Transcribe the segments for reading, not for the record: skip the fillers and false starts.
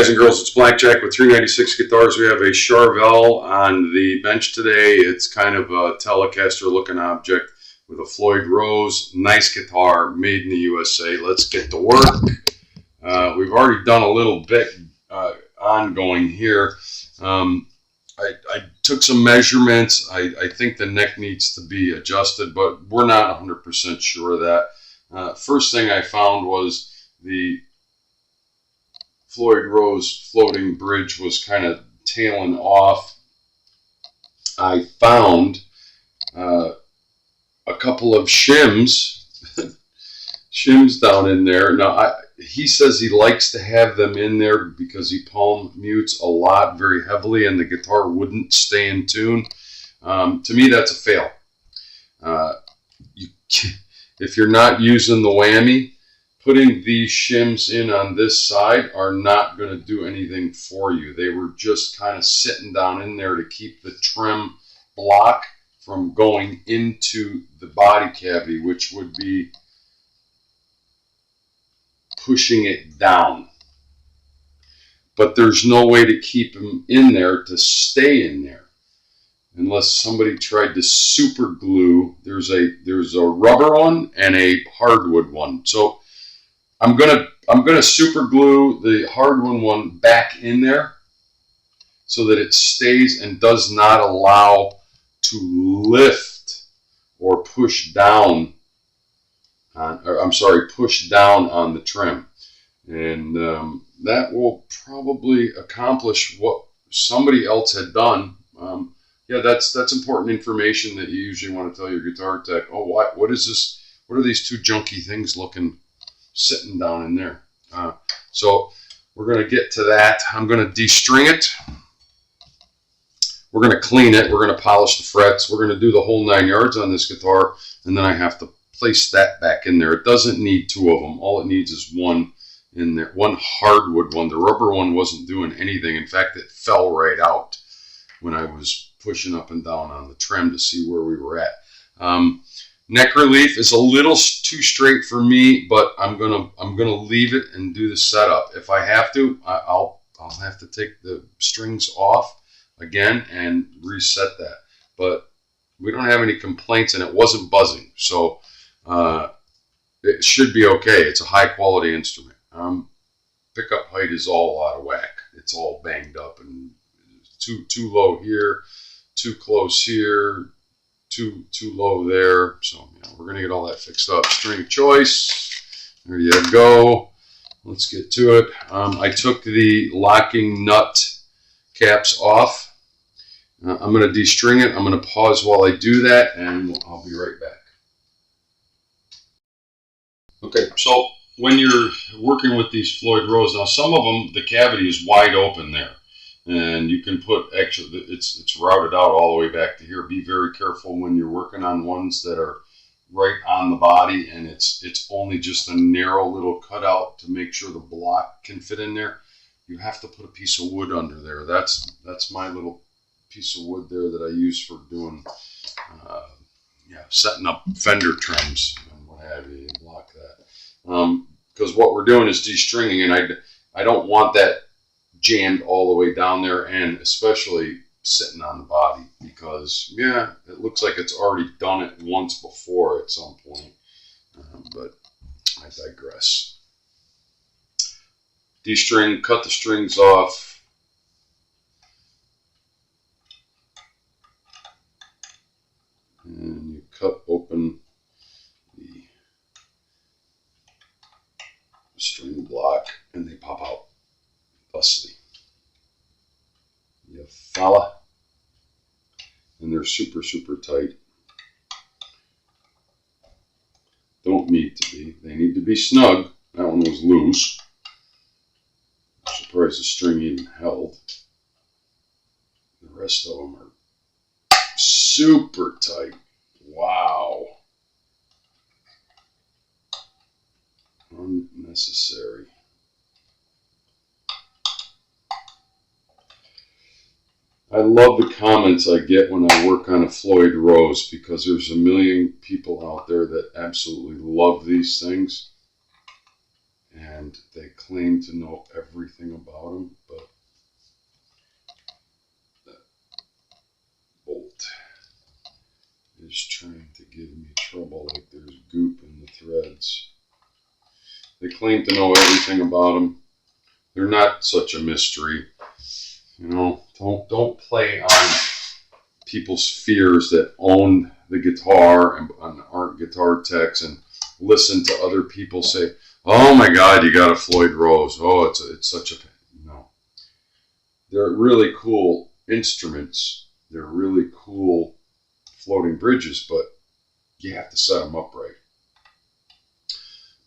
guys and girls, it's Blackjack with 396 guitars. We have a Charvel on the bench today. It's kind of a Telecaster looking object with a Floyd Rose. Nice guitar, made in the USA. Let's get to work. We've already done a little bit ongoing here. I took some measurements. I think the neck needs to be adjusted, but we're not 100% sure of that. First thing I found was the Floyd Rose floating bridge was kind of tailing off. I found a couple of shims down in there. Now, he says he likes to have them in there because he palm mutes a lot, very heavily, and the guitar wouldn't stay in tune. To me, that's a fail. If you're not using the whammy, putting these shims in on this side are not going to do anything for you. They were just kind of sitting down in there to keep the trem block from going into the body cavity, which would be pushing it down. But there's no way to keep them in there to stay in there unless somebody tried to super glue. There's a rubber one and a hardwood one. So I'm gonna super glue the hardwood one back in there so that it stays and does not allow to lift or push down push down on the trem. And that will probably accomplish what somebody else had done. Yeah, that's important information that you usually want to tell your guitar tech. Oh, what is this? What are these two junky things sitting down in there? So we're going to get to that. I'm going to de-string it. We're going to clean it. We're going to polish the frets. We're going to do the whole 9 yards on this guitar, and then I have to place that back in there. It doesn't need two of them. All it needs is one in there, one hardwood one. The rubber one wasn't doing anything. In fact, it fell right out when I was pushing up and down on the trem to see where we were at. Neck relief is a little too straight for me, but I'm gonna leave it and do the setup. If I have to, I'll have to take the strings off again and reset that. But we don't have any complaints, and it wasn't buzzing, so it should be okay. It's a high quality instrument. Pickup height is all out of whack. It's all banged up and too low here, too close here, too low there. So we're gonna get all that fixed up. String choice, there you go. Let's get to it. I took the locking nut caps off. I'm gonna de-string it. I'm gonna pause while I do that, and I'll be right back. Okay, so when you're working with these Floyd Rose, now some of them, the cavity is wide open there. And you can put, actually, it's routed out all the way back to here. Be very careful when you're working on ones that are right on the body and it's only just a narrow little cutout to make sure the block can fit in there. You have to put a piece of wood under there. That's my little piece of wood there that I use for doing, setting up fender trims and what have you, block that. Because what we're doing is de-stringing, and I don't want that jammed all the way down there, and especially sitting on the body, because it looks like it's already done it once before at some point, but I digress. De-string, cut the strings off, and you cut open the string block and they pop out thusly. You follow, and they're super tight. Don't need to be. They need to be snug. That one was loose. I'm surprised the string even held. The rest of them are super tight. Wow. Unnecessary. I love the comments I get when I work on a Floyd Rose, because there's a million people out there that absolutely love these things, and they claim to know everything about them, but that bolt is trying to give me trouble, like there's goop in the threads. They claim to know everything about them. They're not such a mystery. You know, don't play on people's fears that own the guitar and aren't guitar techs and listen to other people say, "Oh my God, you got a Floyd Rose. Oh, it's such a..." No. They're really cool instruments. They're really cool floating bridges, but you have to set them up right.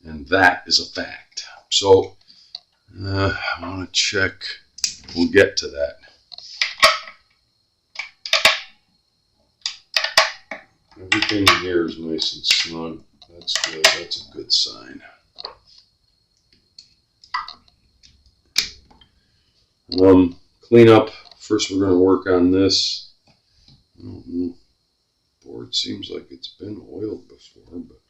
And that is a fact. So I want to check. We'll get to that. Everything here is nice and snug. That's good. That's a good sign. Clean up. First, we're going to work on this. I don't know. Board seems like it's been oiled before, but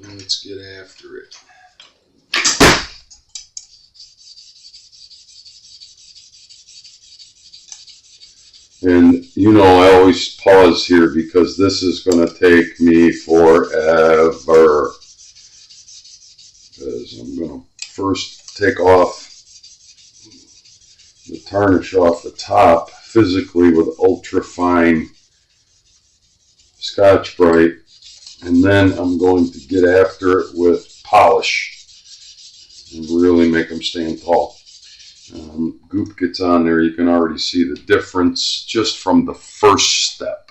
let's get after it. And you know, I always pause here because this is going to take me forever. Because I'm going to first take off the tarnish off the top physically with ultra fine Scotch-Brite, and then I'm going to get after it with polish and really make them stand tall. Goop gets on there. You can already see the difference just from the first step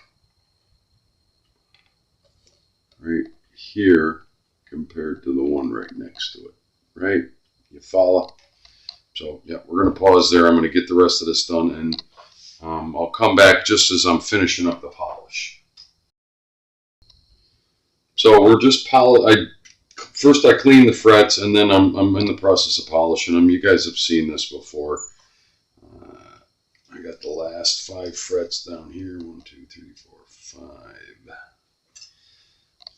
right here compared to the one right next to it. Right? You follow? So yeah, we're going to pause there. I'm going to get the rest of this done, and I'll come back just as I'm finishing up the polish. So we're just first I clean the frets, and then I'm in the process of polishing them. You guys have seen this before. I got the last 5 frets down here. 1, 2, 3, 4, 5.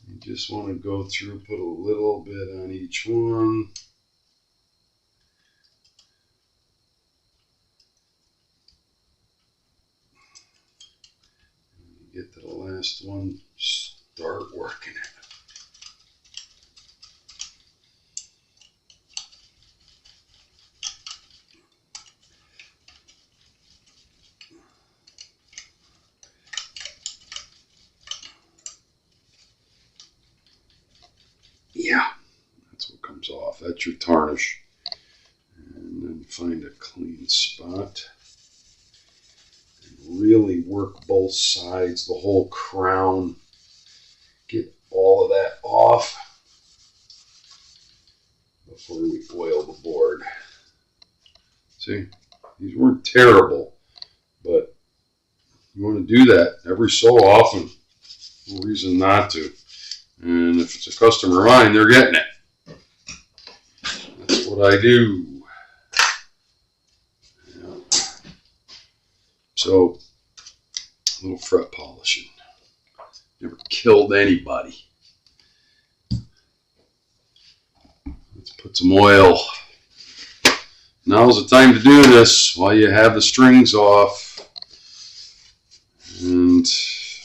You just want to go through, put a little bit on each one. Get to the last one, start working it. Yeah, that's what comes off. That's your tarnish. And then find a clean spot. And really work both sides, the whole crown. Get all of that off before we oil the board. See, these weren't terrible, but you want to do that every so often. No reason not to. And if it's a customer of mine, they're getting it. That's what I do. Yeah. So, a little fret polishing. Never killed anybody. Let's put some oil. Now's the time to do this while you have the strings off. And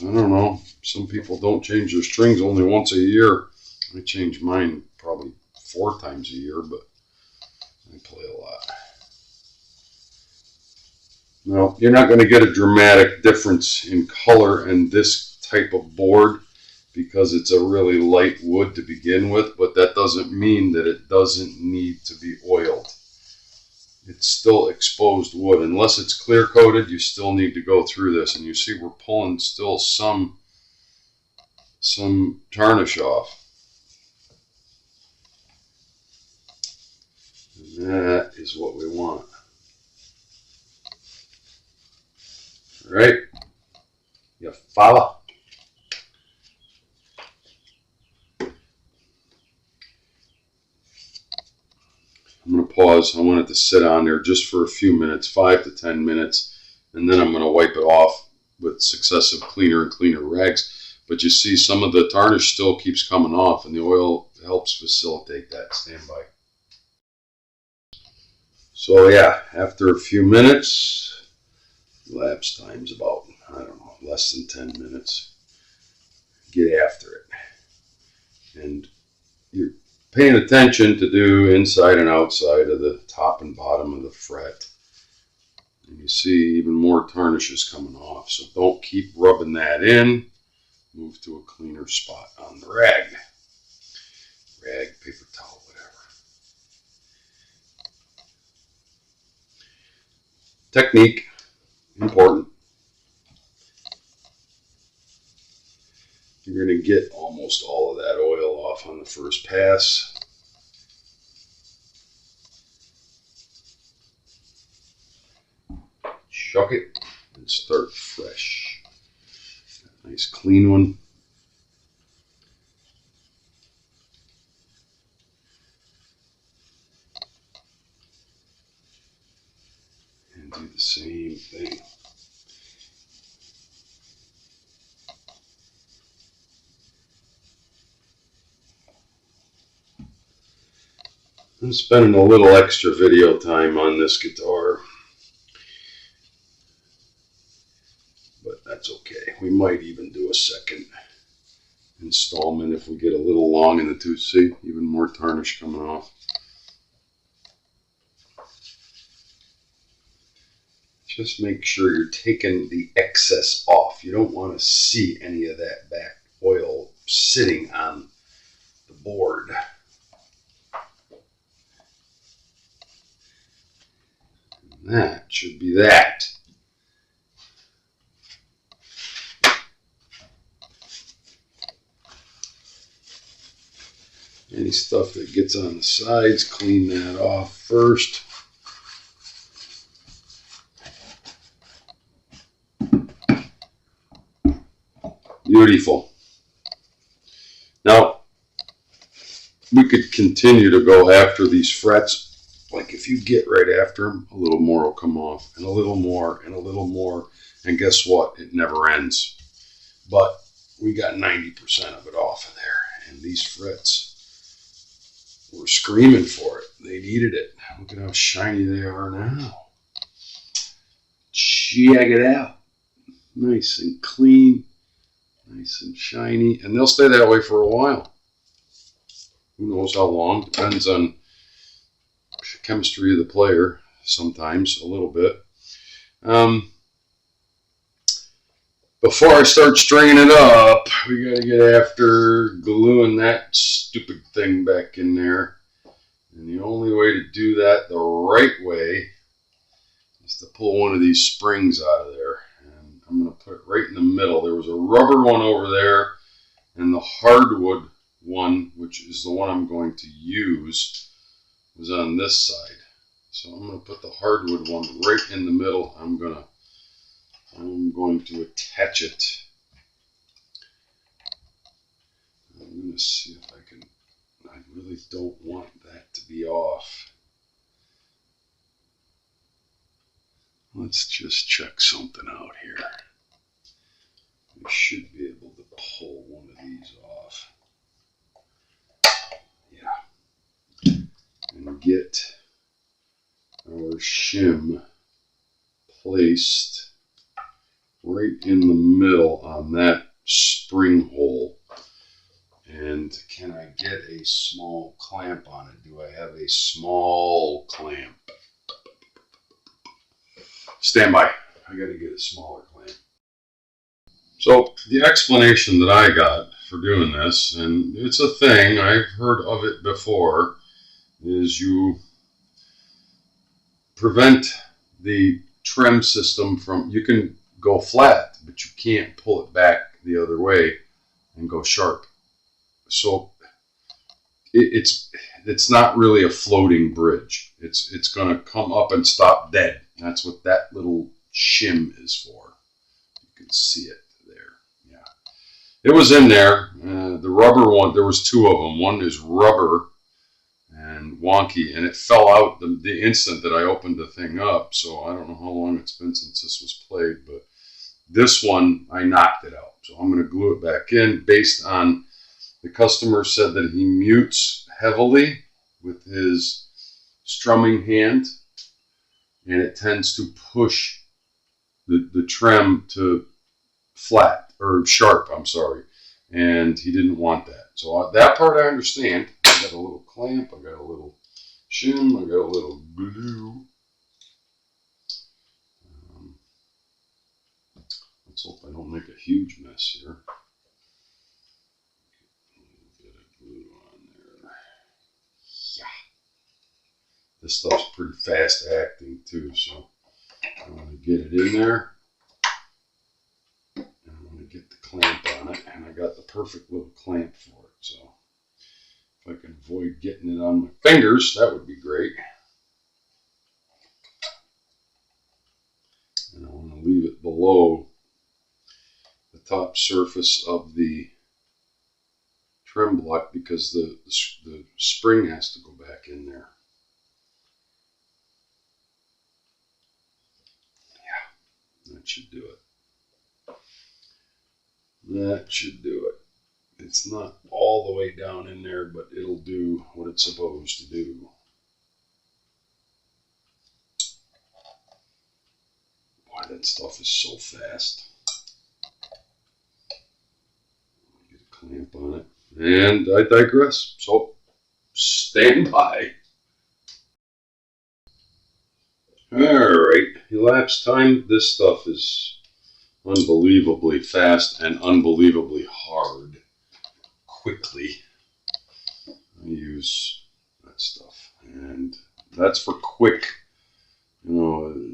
I don't know, some people don't change their strings only once a year. I change mine probably 4 times a year, but I play a lot. Now, you're not going to get a dramatic difference in color in this type of board because it's a really light wood to begin with, but that doesn't mean that it doesn't need to be oiled. It's still exposed wood. Unless it's clear coated, you still need to go through this. And you see we're pulling still some tarnish off. And that is what we want. All right? You follow? I'm going to pause. I want it to sit on there just for a few minutes, 5 to 10 minutes, and then I'm going to wipe it off with successive cleaner and cleaner rags. But you see some of the tarnish still keeps coming off, and the oil helps facilitate that. Stand by. So yeah, after a few minutes, elapsed time's about, I don't know, less than 10 minutes. Get after it. And you're paying attention to do inside and outside of the top and bottom of the fret. And you see even more tarnish is coming off. So don't keep rubbing that in. Move to a cleaner spot on the rag. Rag, paper towel, whatever. Technique, important. You're going to get almost all of that oil off on the first pass. Chuck it and start fresh. Nice clean one. And do the same thing. I'm spending a little extra video time on this guitar, but that's okay. We might even do a second installment if we get a little long in the tooth. See, even more tarnish coming off. Just make sure you're taking the excess off. You don't want to see any of that back oil sitting on the board. And that should be that. Any stuff that gets on the sides, clean that off first. Beautiful. Now, we could continue to go after these frets. Like if you get right after them, a little more will come off, and a little more, and a little more. And guess what? It never ends. But we got 90% of it off of there. And these frets were screaming for it. They needed it. Look at how shiny they are now. Check it out. Nice and clean. Nice and shiny. And they'll stay that way for a while. Who knows how long. Depends on chemistry of the player. Sometimes a little bit. Before I start stringing it up, we got to get after gluing that stupid thing back in there. And the only way to do that the right way is to pull one of these springs out of there. And I'm going to put it right in the middle. There was a rubber one over there, and the hardwood one, which is the one I'm going to use, was on this side. So I'm going to put the hardwood one right in the middle. I'm going to attach it. I'm going to see if I can. I really don't want that to be off. Let's just check something out here. We should be able to pull one of these off. Yeah. And get our shim placed right in the middle on that spring hole. And can I get a small clamp on it? Do I have a small clamp? Stand by. I got to get a smaller clamp. So the explanation that I got for doing this, and it's a thing, I've heard of it before, is you prevent the trem system from, you can go flat, but you can't pull it back the other way and go sharp. So it's not really a floating bridge. It's going to come up and stop dead. That's what that little shim is for. You can see it there. Yeah, it was in there. The rubber one, there was two of them. One is rubber and wonky, and it fell out the instant that I opened the thing up. So I don't know how long it's been since this was played, but this one I knocked it out. So I'm going to glue it back in based on the customer said that he mutes heavily with his strumming hand. and it tends to push the trem to flat, or sharp, I'm sorry. And he didn't want that. So that part I understand. I got a little clamp, I got a little shim, I got a little glue. Let's hope I don't make a huge mess here. A little bit of glue on there. Yeah. This stuff's pretty fast acting too, so I want to get it in there. And I want to get the clamp on it, and I got the perfect little clamp for it. So if I can avoid getting it on my fingers, that would be great. And I want to leave it below the top surface of the trem block because the spring has to go back in there. Yeah, that should do it. That should do it. It's not all the way down in there, but it'll do what it's supposed to do. Boy, that stuff is so fast. Get a clamp on it. And I digress. So stand by. Alright, elapsed time. This stuff is unbelievably fast and unbelievably hard. Quickly. I use that stuff. And that's for quick,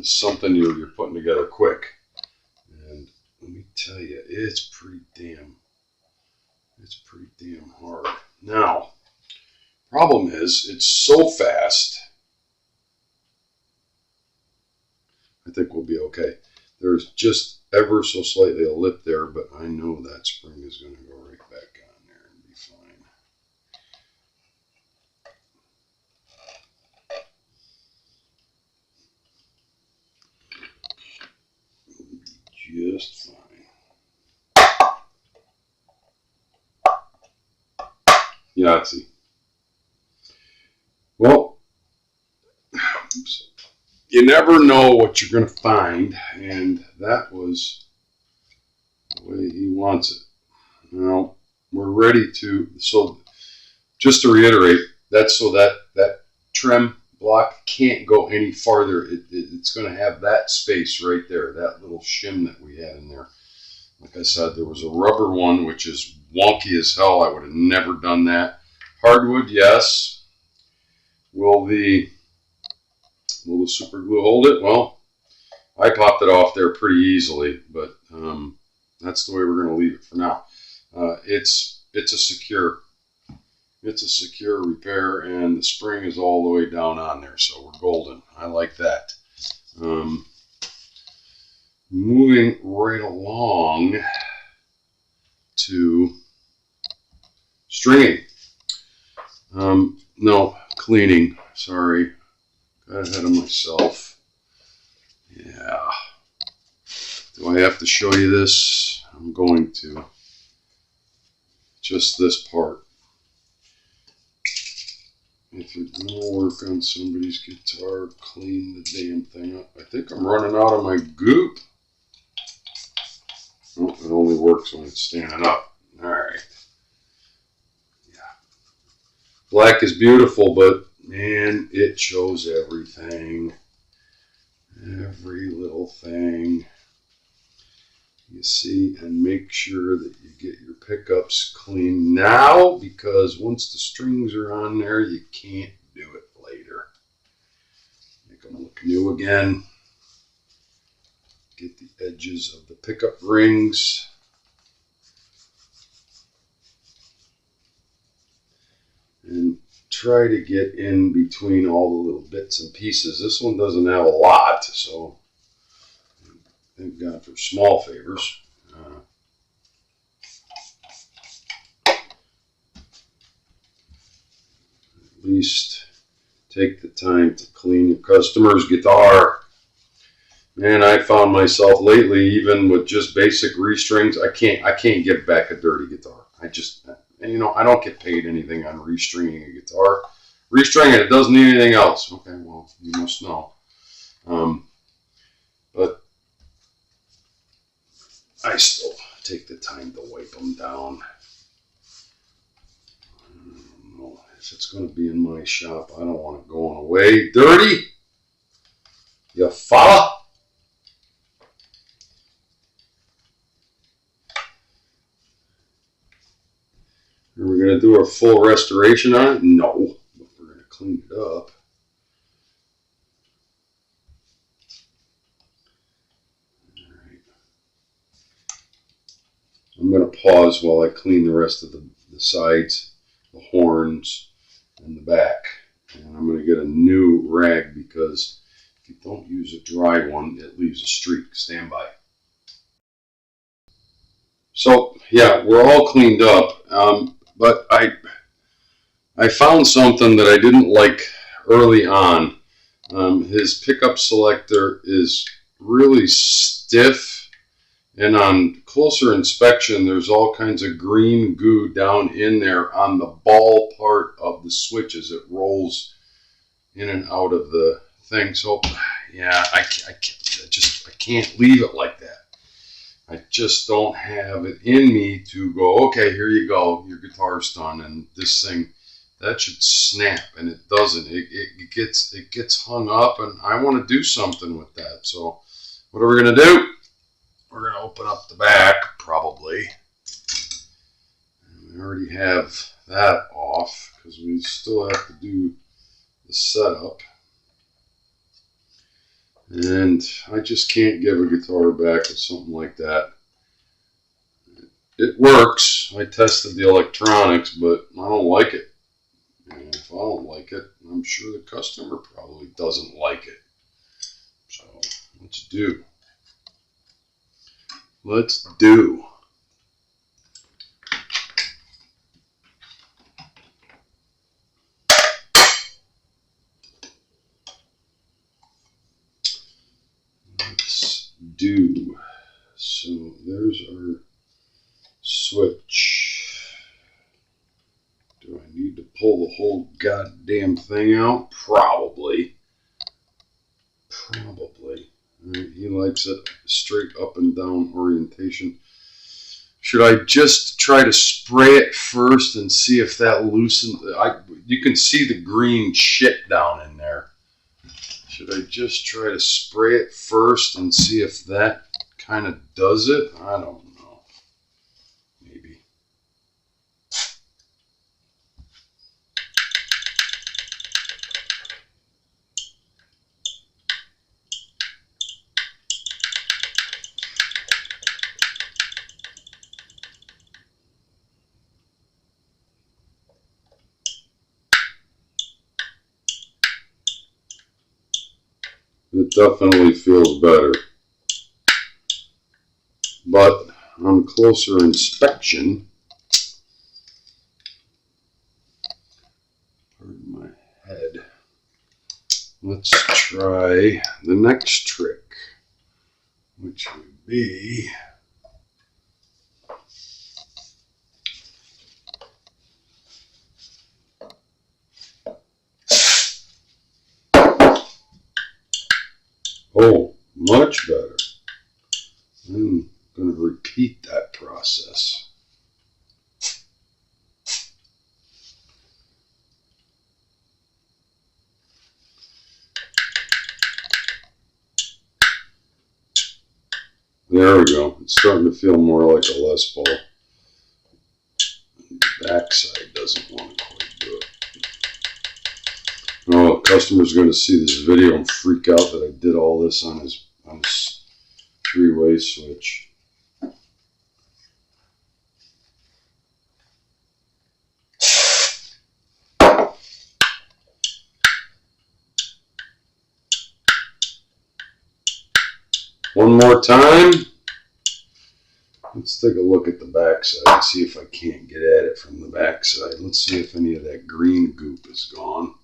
something you're putting together quick. And let me tell you, it's pretty damn hard. Now, problem is, it's so fast. I think we'll be okay. There's just ever so slightly a lip there, but I know that spring is going to go right back on there and be fine. It'll be just fine. Yahtzee. Well, you never know what you're going to find, and that was the way he wants it. Now, we're ready to, so just to reiterate, that's so that trem block can't go any farther. It's going to have that space right there, that little shim that we had in there. Like I said, there was a rubber one, which is wonky as hell. I would have never done that. Hardwood, yes. Will the super glue hold it? Well, I popped it off there pretty easily, but that's the way we're going to leave it for now. It's a secure repair, and the spring is all the way down on there, so we're golden. I like that. Moving right along to stringing. No, cleaning. Sorry. Got ahead of myself. Yeah. Do I have to show you this? I'm going to. Just this part. If you're going to work on somebody's guitar, clean the damn thing up. I think I'm running out of my goop. Oh, it only works when it's standing up. Alright. Yeah. Black is beautiful, but man, it shows everything. Every little thing. You see, and make sure that you get your pickups clean now, because once the strings are on there, you can't do it later. Make them look new again. Get the edges of the pickup rings. And try to get in between all the little bits and pieces. This one doesn't have a lot, so thank God for small favors. At least take the time to clean your customer's guitar. Man, I found myself lately, even with just basic restrings, I can't give back a dirty guitar. I don't get paid anything on restringing a guitar. Restringing it doesn't need anything else. Okay, well, you must know. But I still take the time to wipe them down. I don't know if it's going to be in my shop. I don't want it going away dirty. You follow? Are we going to do a full restoration on it? No. But we're going to clean it up. Alright. I'm going to pause while I clean the rest of the sides, the horns, and the back. And I'm going to get a new rag because if you don't use a dry one, it leaves a streak. Stand by. So, yeah, we're all cleaned up. But I found something that I didn't like early on. His pickup selector is really stiff, and on closer inspection there's all kinds of green goo down in there on the ball part of the switch as it rolls in and out of the thing. So yeah, I can't leave it like that. I just don't have it in me to go, okay, here you go, your guitar's done, and this thing, that should snap, and it doesn't. It gets hung up, and I want to do something with that. So what are we going to do? We're going to open up the back, probably. And we already have that off, because we still have to do the setup. And I just can't give a guitar back with something like that. It works. I tested the electronics, but I don't like it. And if I don't like it, I'm sure the customer probably doesn't like it. So let's do. Let's do. Let's do. So there's our switch. Do I need to pull the whole goddamn thing out? Probably. Probably. Right, he likes it straight up and down orientation. Should I just try to spray it first and see if that loosens? You can see the green shit down in there. Should I just try to spray it first and see if that kind of does it? I don't know. Maybe. It definitely feels better. But on closer inspection, pardon my head, let's try the next trick, which would be much better. I'm going to repeat that process. There we go. It's starting to feel more like a Les Paul. The backside doesn't want to quite do it. Oh, the customer's going to see this video and freak out that I did all this on his three-way switch. One more time. Let's take a look at the backside and see if I can't get at it from the backside. Let's see if any of that green goop is gone.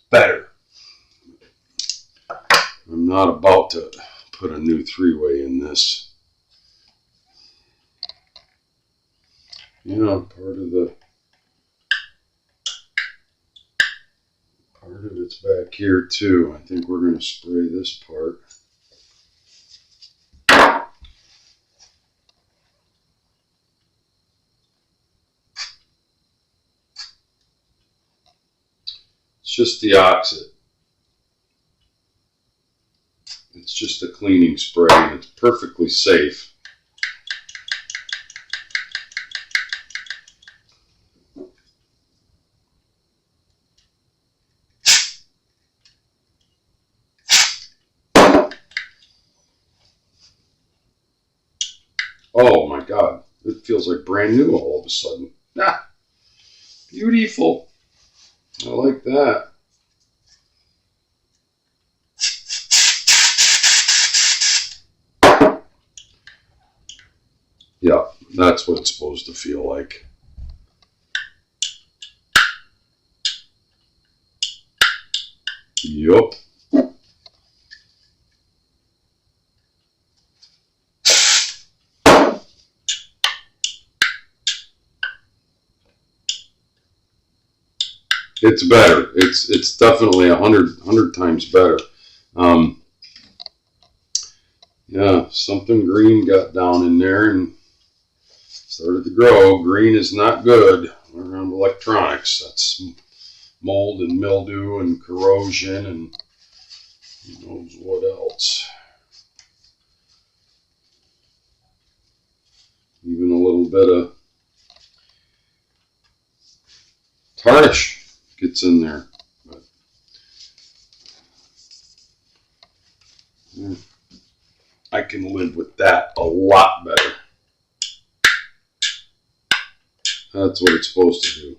Better. I'm not about to put a new three-way in this. You know, part of part of it's back here too. I think we're going to spray this part. It's just the oxide. It's just a cleaning spray, and it's perfectly safe. Oh my God, it feels like brand new all of a sudden. Ah, beautiful. I like that. Yeah, that's what it's supposed to feel like. Yup. It's better. It's definitely 100 times better. Yeah, something green got down in there and started to grow. Green is not good around electronics. That's mold and mildew and corrosion and who knows what else. Even a little bit of tarnish gets in there. But, yeah, I can live with that a lot better. That's what it's supposed to do.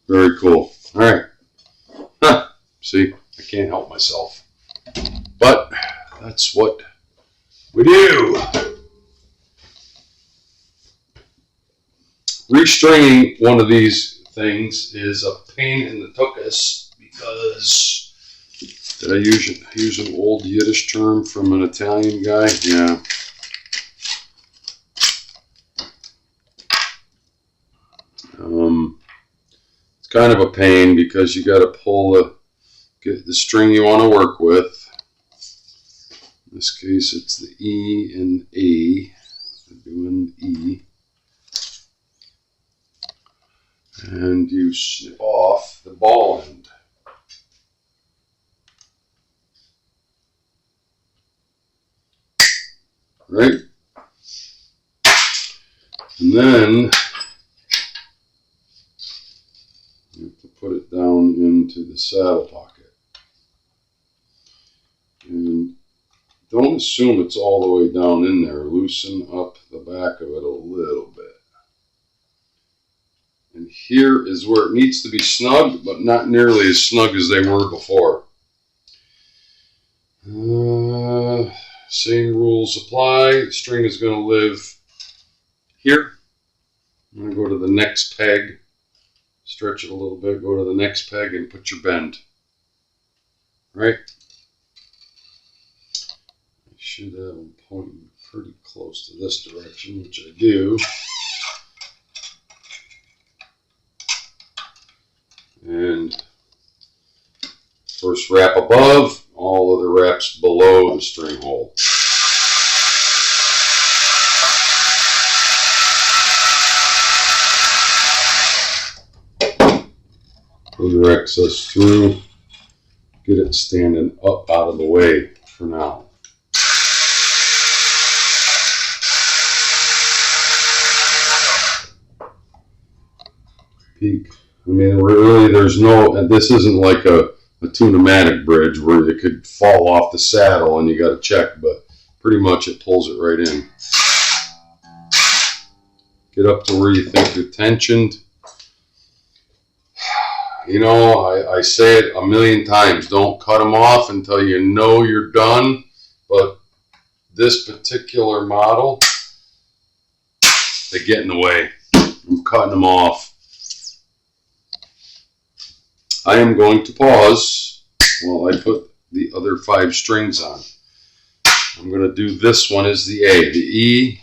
Very cool. All right. Huh. See, I can't help myself. But that's what we do. Restringing one of these things is a pain in the tuchus because, did I use an old Yiddish term from an Italian guy? Yeah. It's kind of a pain because you got to get the string you want to work with. In this case, it's the E and A. I'm doing E. And you snip off the ball end. Right? And then you have to put it down into the saddle pocket. And don't assume it's all the way down in there. Loosen up the back of it a little bit. And here is where it needs to be snug, but not nearly as snug as they were before. Same rules apply. The string is going to live here. I'm going to go to the next peg, stretch it a little bit, go to the next peg, and put your bend. Right? I should have them pointing pretty close to this direction, which I do. And first wrap above, all other wraps below the string hole. Further excess through, get it standing up out of the way for now. Peak. I mean, really, there's no, and this isn't like a tune-o-matic bridge where it could fall off the saddle and you got to check, but pretty much it pulls it right in. Get up to where you think you're tensioned. You know, I say it a million times, don't cut them off until you know you're done, but this particular model, they get in the way. I'm cutting them off. I am going to pause while I put the other 5 strings on. I'm going to do this one as the A. The E,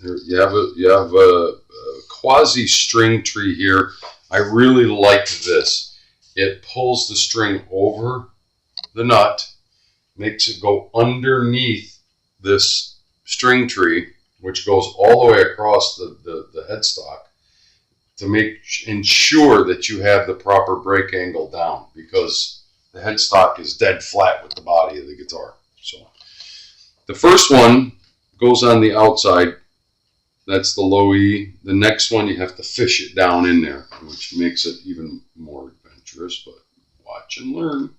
you have a quasi string tree here. I really like this. It pulls the string over the nut, makes it go underneath this string tree, which goes all the way across the headstock, to ensure that you have the proper brake angle down, because the headstock is dead flat with the body of the guitar. So the first one goes on the outside. That's the low E. The next one, you have to fish it down in there, which makes it even more adventurous, but watch and learn.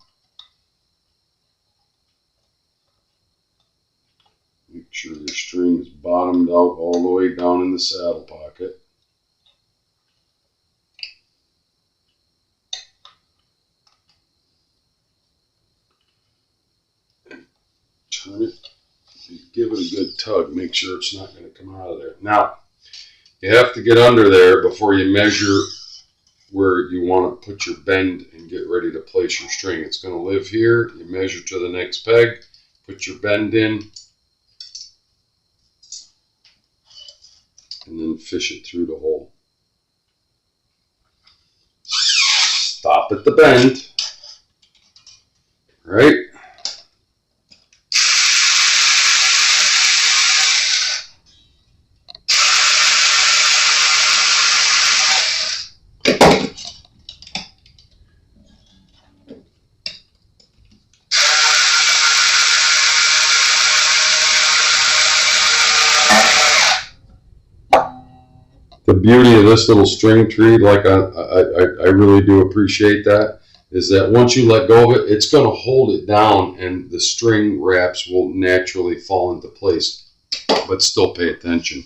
Make sure your string is bottomed out all the way down in the saddle pocket. And turn it. Give it a good tug. Make sure it's not going to come out of there. Now, you have to get under there before you measure where you want to put your bend and get ready to place your string. It's going to live here. You measure to the next peg, put your bend in, and then fish it through the hole. Stop at the bend. Right? The beauty of this little string tree, like I really do appreciate that, is that once you let go of it, it's going to hold it down and the string wraps will naturally fall into place. But still pay attention.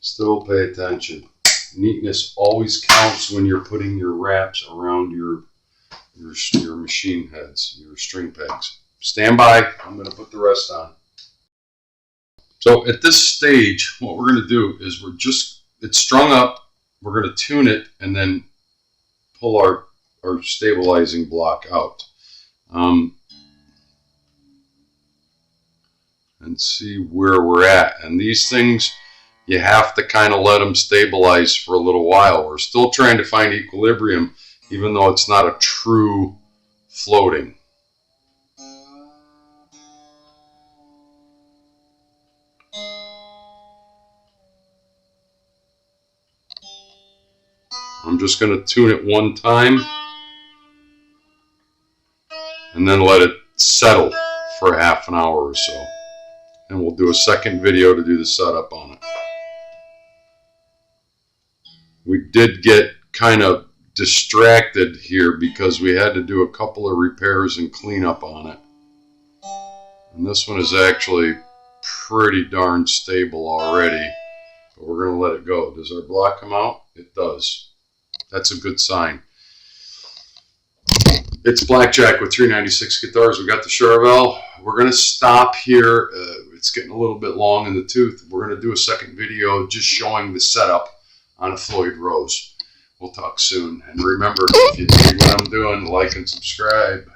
Still pay attention. Neatness always counts when you're putting your wraps around your machine heads, your string pegs. Stand by. I'm going to put the rest on. So at this stage, what we're going to do is it's strung up, we're going to tune it, and then pull our stabilizing block out. And see where we're at. And these things, you have to kind of let them stabilize for a little while. We're still trying to find equilibrium, even though it's not a true floating. I'm just going to tune it one time and then let it settle for half an hour or so. And we'll do a second video to do the setup on it. We did get kind of distracted here because we had to do a couple of repairs and cleanup on it. And this one is actually pretty darn stable already, but we're going to let it go. Does our block come out? It does. That's a good sign. It's Blackjack with 396 guitars. We got the Charvel. We're going to stop here. It's getting a little bit long in the tooth. We're going to do a second video just showing the setup on a Floyd Rose. We'll talk soon. And remember, if you dig what I'm doing, like and subscribe.